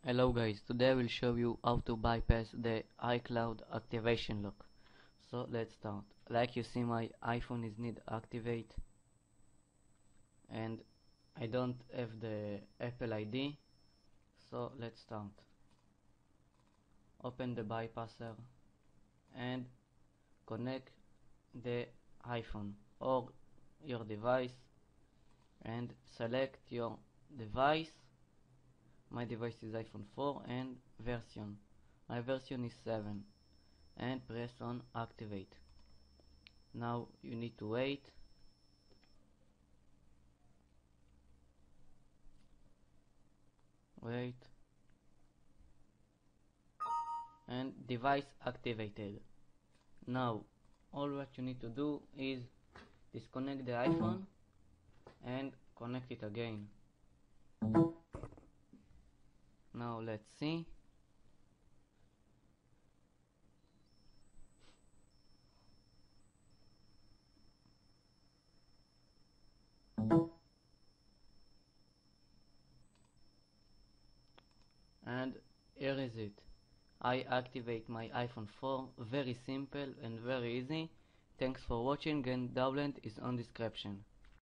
Hello guys, today I will show you how to bypass the iCloud activation lock. So let's start. Like you see, my iPhone is need activate and I don't have the Apple ID. So let's start. Open the bypasser and connect the iPhone or your device and select your device. My device is iPhone 4 and version. My version is 7 and press on activate. Now you need to wait. And device activated. Now all what you need to do is disconnect the iPhone and connect it again. Now let's see. And here is it. I activate my iPhone 4. Very simple and very easy. Thanks for watching, and download is on description.